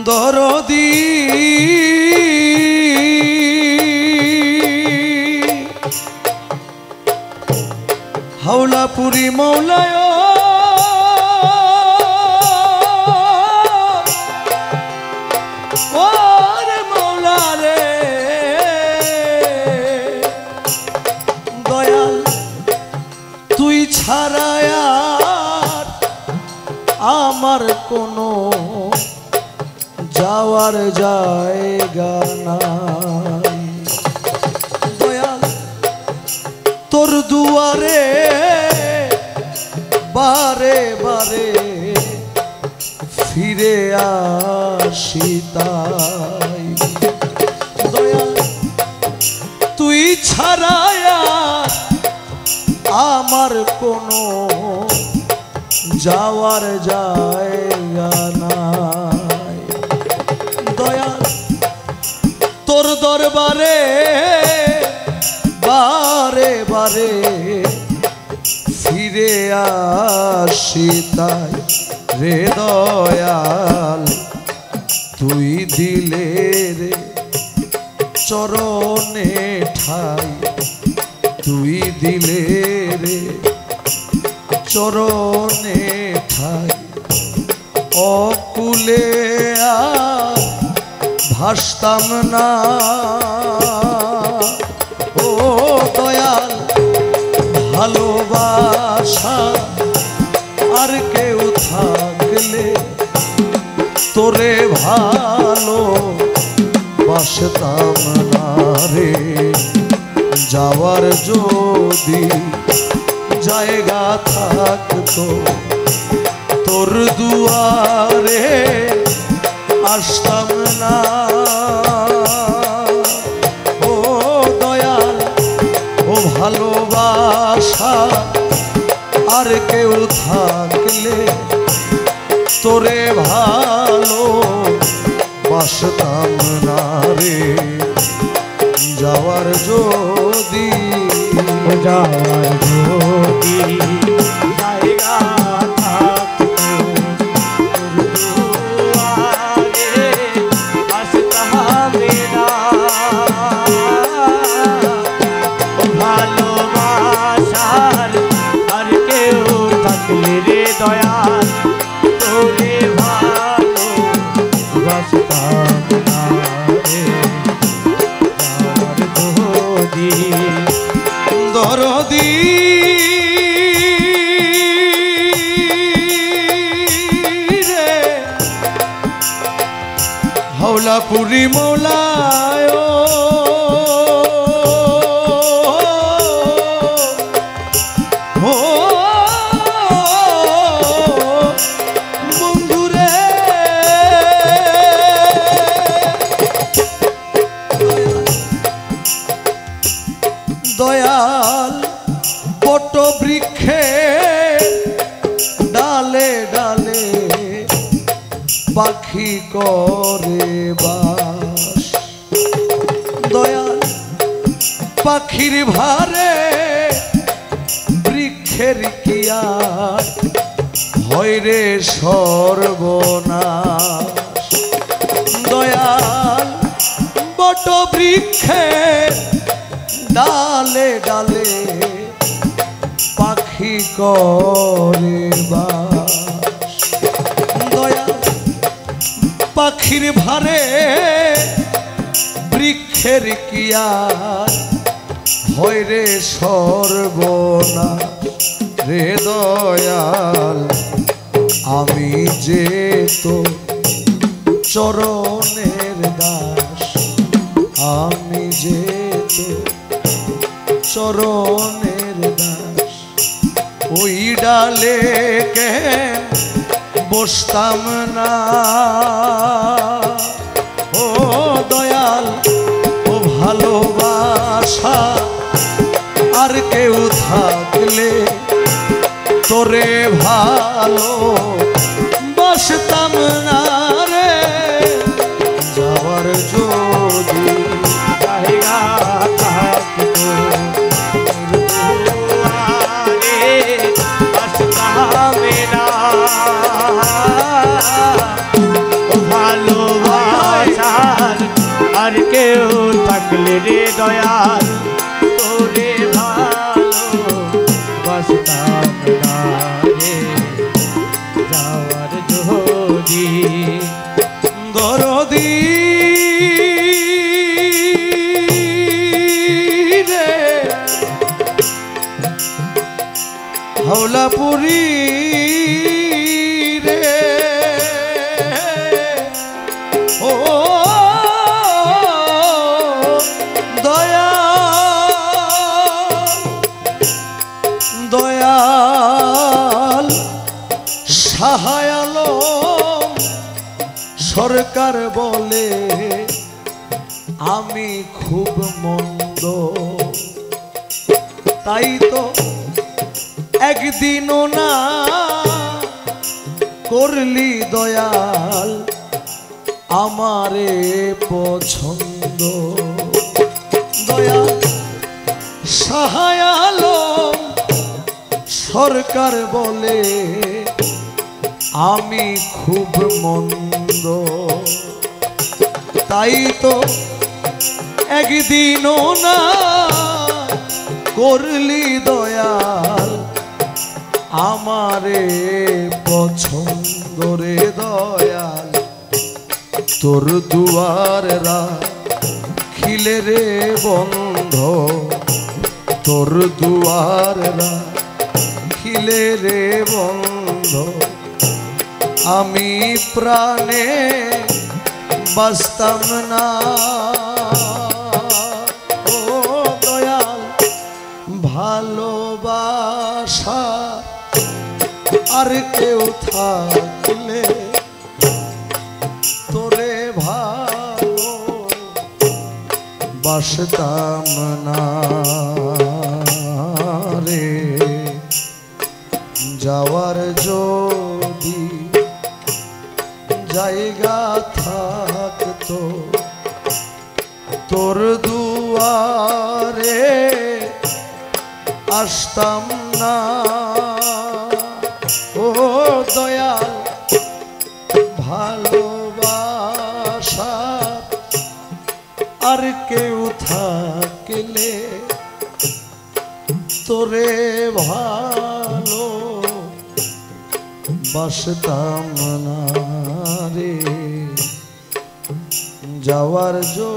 দরদি হাওলাপুরি মৌলায় ওরে মৌলা রে দয়াল তুই ছাড়ায় আমার কোনো যাওয়ার জায়গা নাই দয়াল তোর দুয়ারে বারে বারে ফিরে আসি তাই দয়াল তুই ছাড়ায় আমার কোনো যাওয়ার জায়গা নাই দয়াল তোর দরবারে বারে বারে ফিরে আসি তাই রে দয়াল তুই দিলে রে চরণে ঠাই তুই দিলে রে চরণে ঠাই অকুলে আর ভাসতাম না ও দয়াল ভালোবাসা আর কেউ থাকলে তোরে ভালো বাসতাম না রে যাওয়ার যদি জায়গা থাকতো তোর দুয়ারে আসতাম না ও দয়াল ও ভালোবাসা আর কেউ থাকলে তোরে ভালো বাসতাম না রে যাওয়ার যদি জায়গা ভালোবাসার আর কেউ থাকলে রে দয়াল তোরে ভালো বাসতাম না রে দরদি রে হাওলাপুরি মৌলায় বন্ধুরে দয়াল বট বৃক্ষে ডালে ডালে পাখি করে বাস দয়াল পাখির ভারে বৃক্ষের কিয়া হয় রে সর্বনাশ দয়াল বট বৃক্ষে ডালে ডালে পাখি করে বাস দয়াল পাখির ভারে বৃক্ষের কিয়া হয় রে সর্বনাশ রে দয়াল আমি যে তো চরণের দাস আমি যে তো চরণের দাস ওই ডালে কেন বসতাম না ও দয়াল ও ভালোবাসা আর কেউ থাকলে তোরে ভালো বাসতাম না রে যাওয়ার যদি জায়গা থাকতো ভালোবাসা কেউ থাকলে রে দয়াল তোরে ভালো বাসতাম না রে যাওয়ার যদি দরদি রে হাওলাপুরি রে ও দয়াল সাহায় আলম সরকার বলে আমি খুব মন্দ, তাই তো একদিনও না করলি দয়াল আমারে পছন্দ। দয়াল সাহায় আলম সরকার বলে আমি খুব মন্দ, তাই তো একদিনও না করলি দয়াল আমারে পছন্দ রে দয়াল। তোর দুয়ার রাখিলে রে বন্ধ, তোর দুয়ার রাখিলে রে বন্ধ, আমি প্রাণে বাঁচতাম না। ও দয়াল ভালোবাসা আর কেউ থাকলে তোরে ভালো বাসতাম না রে। যাওয়ার যদি জায়গা থাকতো তোর দুয়ারে আসতাম না। ও দয়াল ভালোবাসা আর কেউ থাকলে তোরে ভালো বাসতাম না রে। যাওয়ার জো